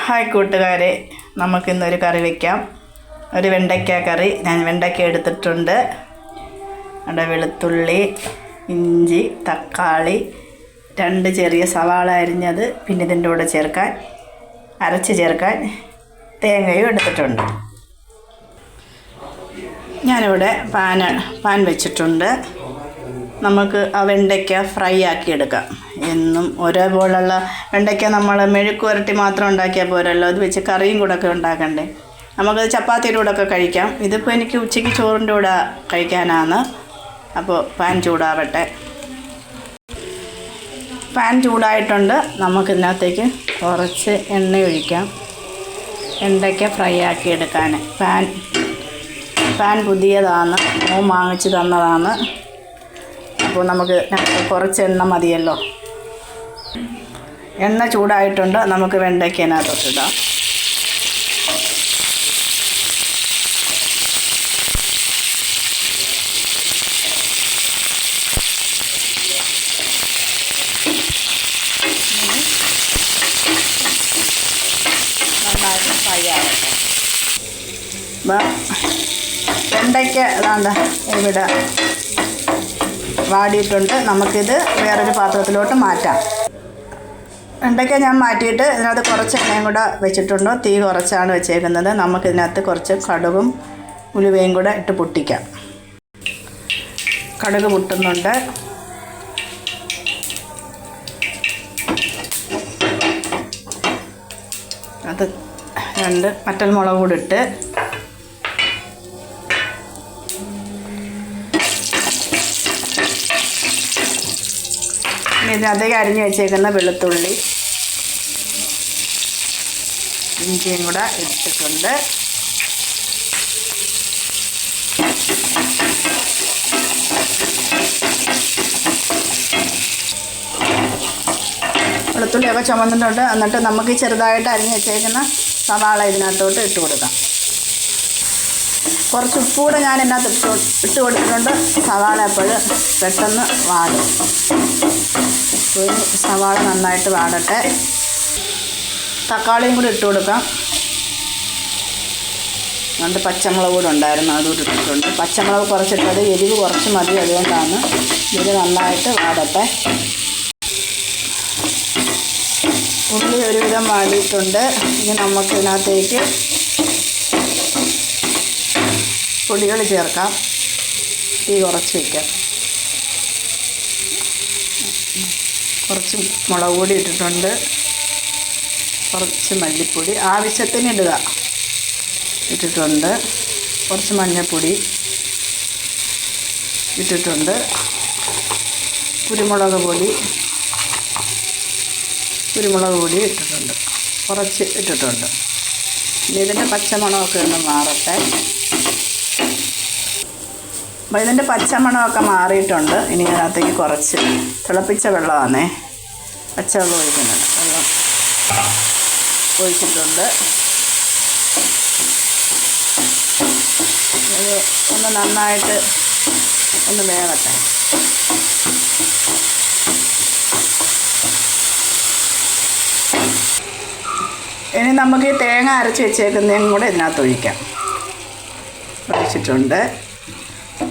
Hi കൂട്ടുകാരെ, നമുക്കിന്നൊരു കറി വയ്ക്കാം. ഒരു വെണ്ടയ്ക്ക കറി. ഞാൻ വെണ്ടയ്ക്ക എടുത്തിട്ടുണ്ട്. അവിടെ വെളുത്തുള്ളി, ഇഞ്ചി, തക്കാളി, 2 ചെറിയ സവാള അരിഞ്ഞത്, പിന്നെ ഇതിൻ്റെ കൂടെ അരച്ച് ചേർക്കാൻ തേങ്ങയും എടുത്തിട്ടുണ്ട്. ഞാനിവിടെ പാൻ വെച്ചിട്ടുണ്ട്. നമുക്ക് ആ വെണ്ടയ്ക്ക ഫ്രൈ ആക്കി എടുക്കാം. എന്നും ഒരേപോലുള്ള വെണ്ടയ്ക്ക നമ്മൾ മെഴുക്ക് പുരട്ടി മാത്രം ഉണ്ടാക്കിയാൽ പോരല്ലോ, അത് വെച്ച് കറിയും കൂടെ ഒക്കെ ഉണ്ടാക്കണ്ടേ. നമുക്കത് ചപ്പാത്തിയുടെ കൂടെ ഒക്കെ കഴിക്കാം. ഇതിപ്പോൾ എനിക്ക് ഉച്ചയ്ക്ക് ചോറിൻ്റെ കൂടെ കഴിക്കാനാണ്. അപ്പോൾ പാൻ ചൂടാവട്ടെ. പാൻ ചൂടായിട്ടുണ്ട്. നമുക്കിതിനകത്തേക്ക് കുറച്ച് എണ്ണ ഒഴിക്കാം. വെണ്ടയ്ക്ക ഫ്രൈ ആക്കി എടുക്കാൻ. പാൻ പുതിയതാണ്, വാങ്ങിച്ച് തന്നതാണ്. അപ്പോൾ നമുക്ക് കുറച്ച് എണ്ണ മതിയല്ലോ. എണ്ണ ചൂടായിട്ടുണ്ട്. നമുക്ക് വെണ്ടയ്ക്കതിനകത്തോട്ടിടാം. നന്നായിട്ട് ഫ്രൈ ആവട്ടെ. വെണ്ടയ്ക്ക അതാണ്ട ഇവിടെ വാടിയിട്ടുണ്ട്. നമുക്കിത് വേറൊരു പാത്രത്തിലോട്ട് മാറ്റാം. വെണ്ടയ്ക്ക ഞാൻ മാറ്റിയിട്ട് ഇതിനകത്ത് കുറച്ച് എണ്ണയും കൂടെ വെച്ചിട്ടുണ്ട്. തീ കുറച്ചാണ് വെച്ചേക്കുന്നത്. നമുക്കിതിനകത്ത് കുറച്ച് കടുകും ഉലുവയും കൂടെ ഇട്ട് പൊട്ടിക്കാം. കടുക് പൊട്ടുന്നുണ്ട്. അത് 2 വറ്റൽമുളക് കൂടി ഇട്ട് ഇതിനകത്തേക്ക് അരിഞ്ഞ് വെച്ചേക്കുന്ന വെളുത്തുള്ളി, ഇഞ്ചിയും കൂടെ ഇട്ടിട്ടുണ്ട്. വെളുത്തുള്ളിയൊക്കെ ചുമന്നിട്ടുണ്ട്. എന്നിട്ട് നമുക്ക് ചെറുതായിട്ട് അരിഞ്ഞ് വെച്ചേക്കുന്ന സവാള ഇതിനകത്തോട്ട് ഇട്ട് കൊടുക്കാം. കുറച്ച് ഉപ്പൂടെ ഞാൻ ഇതിനകത്ത് ഇട്ട് കൊടുത്തിട്ടുണ്ട്. സവാള എപ്പോഴും പെട്ടെന്ന് വാടും. സവാള നന്നായിട്ട് വാടട്ടെ. തക്കാളിയും കൂടി ഇട്ട് കൊടുക്കാം. 2 പച്ചമുളക് കൂടെ ഉണ്ടായിരുന്നു, അതുകൂടി ഇട്ടിട്ടുണ്ട്. പച്ചമുളക് കുറച്ചിട്ടത് എരിവ് കുറച്ച് മതി, അതുകൊണ്ടാണ്. ഇത് നന്നായിട്ട് വാടട്ടെ. ഉള്ളി ഒരുവിധം വാടിയിട്ടുണ്ട്. ഇനി നമുക്ക് ഇതിനകത്തേക്ക് പൊടികൾ ചേർക്കാം. തീ കുറച്ച് വയ്ക്കാം. കുറച്ച് മുളക് പൊടി ഇട്ടിട്ടുണ്ട്. കുറച്ച് മല്ലിപ്പൊടി ആവശ്യത്തിന് ഇട്ടിട്ടുണ്ട്. കുറച്ച് മഞ്ഞൾപ്പൊടി ഇട്ടിട്ടുണ്ട്. കുരുമുളക് പൊടി ഇട്ടിട്ടുണ്ട്. കുറച്ച് ഇട്ടിട്ടുണ്ട്. ഇനി ഇതിൻ്റെ പച്ചമണമൊക്കെ ഒന്ന് മാറട്ടെ. അപ്പോൾ ഇതിൻ്റെ പച്ചമണമൊക്കെ മാറിയിട്ടുണ്ട്. ഇനി അതിനകത്തേക്ക് കുറച്ച് തിളപ്പിച്ച വെള്ളമാണേ, പച്ചവെള്ളം ഒഴിക്കുന്നുണ്ട്. വെള്ളം ഒഴിച്ചിട്ടുണ്ട്. ഇത് ഒന്ന് നന്നായിട്ട് ഒന്ന് വേകട്ടെ. ഇനി നമുക്ക് ഈ തേങ്ങ അരച്ച് വെച്ചേക്കുന്നതും കൂടെ ഇതിനകത്ത് ഒഴിച്ചിട്ടുണ്ട്.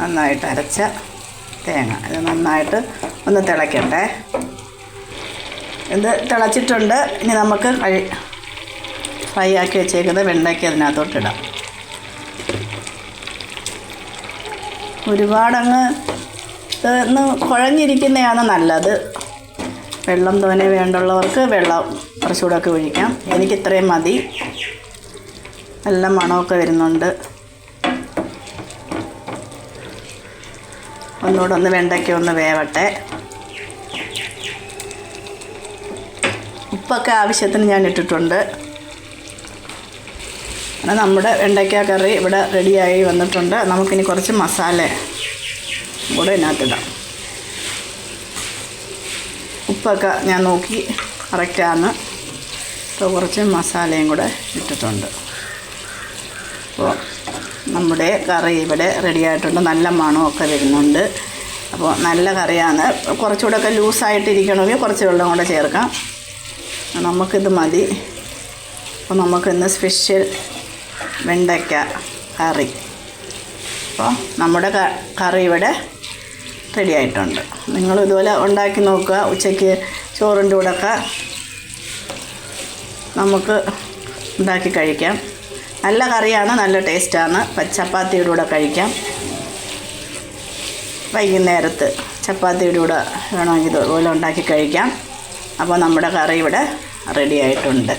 നന്നായിട്ട് അരച്ച തേങ്ങ. ഇത് നന്നായിട്ട് ഒന്ന് തിളയ്ക്കട്ടെ. ഇത് തിളച്ചിട്ടുണ്ട്. ഇനി നമുക്ക് ഫ്രൈ ആക്കി വെച്ചേക്കുന്നത് വെണ്ടയ്ക്ക അതിനകത്തോട്ടിടാം. ഒരുപാടങ്ങ് കുഴഞ്ഞിരിക്കുന്നതാണ് നല്ലത്. വെള്ളം തോനെ വേണ്ടുള്ളവർക്ക് വെള്ളം കുറച്ചുകൂടെ ഒക്കെ ഒഴിക്കാം. എനിക്കിത്രയും മതി. നല്ല മണമൊക്കെ വരുന്നുണ്ട്. ഒന്നുകൂടെ വെണ്ടയ്ക്ക ഒന്ന് വേവട്ടെ. ഉപ്പൊക്കെ ആവശ്യത്തിന് ഞാൻ ഇട്ടിട്ടുണ്ട്. അങ്ങനെ നമ്മുടെ വെണ്ടയ്ക്ക കറി ഇവിടെ റെഡിയായി വന്നിട്ടുണ്ട്. നമുക്കിനി കുറച്ച് മസാല കൂടെ ഇതിനകത്തിടാം. ഉപ്പൊക്കെ ഞാൻ നോക്കി കറക്റ്റാണ്. അപ്പോൾ കുറച്ച് മസാലയും കൂടെ ഇട്ടിട്ടുണ്ട്. അപ്പോൾ നമ്മുടെ കറി ഇവിടെ റെഡിയായിട്ടുണ്ട്. നല്ല മണമൊക്കെ വരുന്നുണ്ട്. അപ്പോൾ നല്ല കറിയാണ്. കുറച്ചുകൂടെ ഒക്കെ ലൂസായിട്ടിരിക്കണമെങ്കിൽ കുറച്ച് വെള്ളം കൂടെ ചേർക്കാം. നമുക്കിത് മതി. അപ്പോൾ നമുക്കിന്ന് സ്പെഷ്യൽ വെണ്ടയ്ക്ക കറി. അപ്പോൾ നമ്മുടെ കറി ഇവിടെ റെഡി ആയിട്ടുണ്ട്. നിങ്ങൾ ഇതുപോലെ ഉണ്ടാക്കി നോക്കുക. ഉച്ചയ്ക്ക് ചോറിൻ്റെ കൂടെയൊക്കെ നമുക്ക് ഉണ്ടാക്കി കഴിക്കാം. നല്ല കറിയാണ്, നല്ല ടേസ്റ്റാണ്. ചപ്പാത്തിയുടെ കൂടെ കഴിക്കാം. വൈകുന്നേരത്ത് ചപ്പാത്തിയുടെ കൂടെ വേണമെങ്കിൽ ഇതുപോലെ ഉണ്ടാക്കി കഴിക്കാം. അപ്പോൾ നമ്മുടെ കറി ഇവിടെ റെഡി ആയിട്ടുണ്ട്.